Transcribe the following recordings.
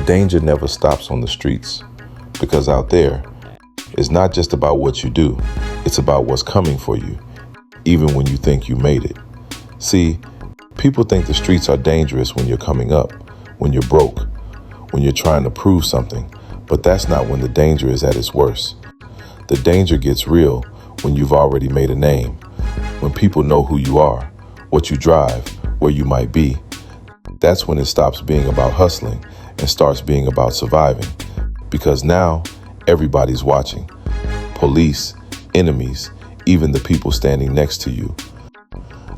danger never stops on the streets, because out there, it's not just about what you do, it's about what's coming for you, even when you think you made it. See, people think the streets are dangerous when you're coming up, when you're broke, when you're trying to prove something, but that's not when the danger is at its worst. The danger gets real when you've already made a name, when people know who you are, what you drive, where you might be. That's when it stops being about hustling and starts being about surviving. Because now, everybody's watching. Police, enemies, even the people standing next to you.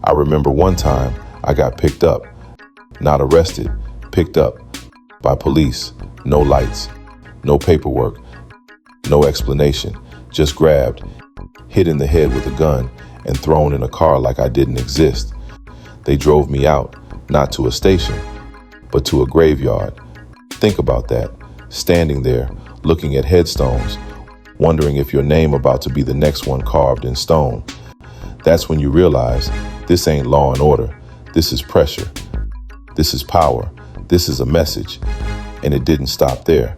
I remember one time I got picked up, not arrested, picked up by police. No lights, no paperwork, no explanation, just grabbed, hit in the head with a gun, and thrown in a car like I didn't exist. They drove me out, not to a station, but to a graveyard. Think about that, standing there, looking at headstones, wondering if your name about to be the next one carved in stone. That's when you realize this ain't law and order. This is pressure. This is power. This is a message. And it didn't stop there.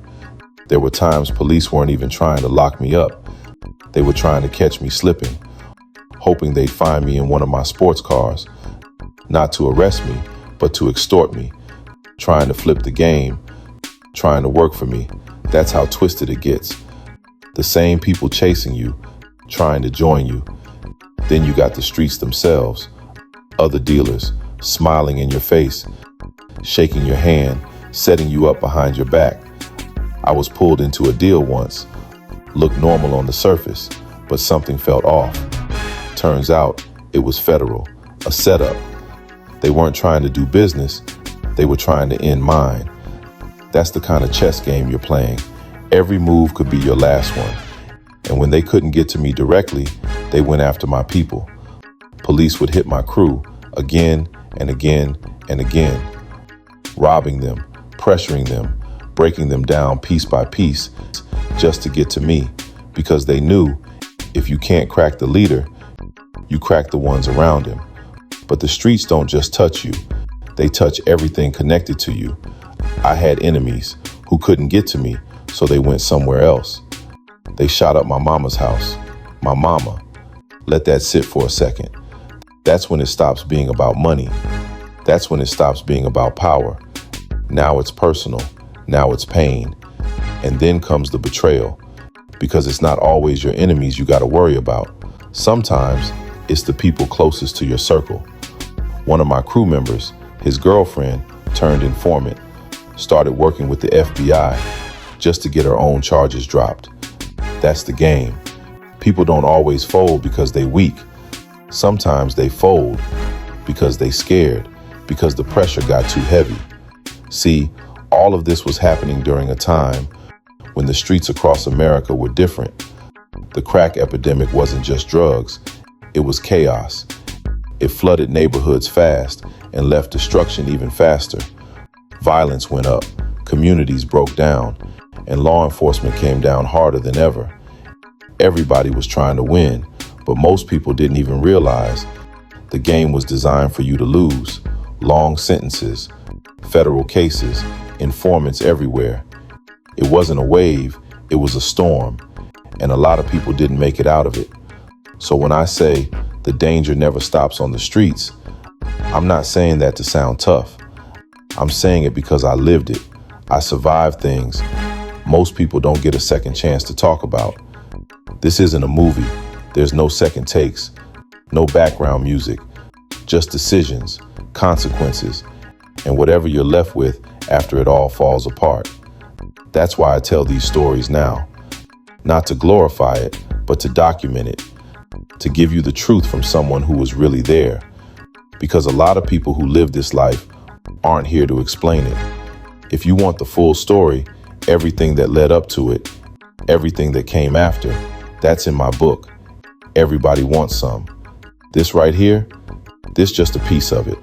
There were times police weren't even trying to lock me up. They were trying to catch me slipping, hoping they'd find me in one of my sports cars, not to arrest me, but to extort me, trying to flip the game, trying to work for me. That's how twisted it gets. The same people chasing you, trying to join you. Then you got the streets themselves, other dealers, smiling in your face, shaking your hand, setting you up behind your back. I was pulled into a deal once, looked normal on the surface, but something felt off. Turns out it was federal, a setup. They weren't trying to do business, they were trying to end mine. That's the kind of chess game you're playing. Every move could be your last one. And when they couldn't get to me directly, they went after my people. Police would hit my crew again and again and again, robbing them, pressuring them, breaking them down piece by piece just to get to me, because they knew if you can't crack the leader, you crack the ones around him. But the streets don't just touch you, they touch everything connected to you. I had enemies who couldn't get to me, so they went somewhere else. They shot up my mama's house, my mama. Let that sit for a second. That's when it stops being about money. That's when it stops being about power. Now it's personal. Now it's pain. And then comes the betrayal, because it's not always your enemies you got to worry about. Sometimes it's the people closest to your circle. One of my crew members, his girlfriend, turned informant, started working with the FBI just to get her own charges dropped. That's the game. People don't always fold because they weak. Sometimes they fold because they scared, because the pressure got too heavy. See, all of this was happening during a time when the streets across America were different. The crack epidemic wasn't just drugs, it was chaos. It flooded neighborhoods fast and left destruction even faster. Violence went up, communities broke down, and law enforcement came down harder than ever. Everybody was trying to win, but most people didn't even realize the game was designed for you to lose. Long sentences, federal cases, informants everywhere. It wasn't a wave, it was a storm, and a lot of people didn't make it out of it. So when I say the danger never stops on the streets, I'm not saying that to sound tough. I'm saying it because I lived it. I survived things most people don't get a second chance to talk about. This isn't a movie. There's no second takes, no background music, just decisions, consequences, and whatever you're left with after it all falls apart. That's why I tell these stories now. Not to glorify it, but to document it, to give you the truth from someone who was really there. Because a lot of people who live this life aren't here to explain it. If you want the full story, everything that led up to it, everything that came after, that's in my book. Everybody wants some. This right here, this just a piece of it.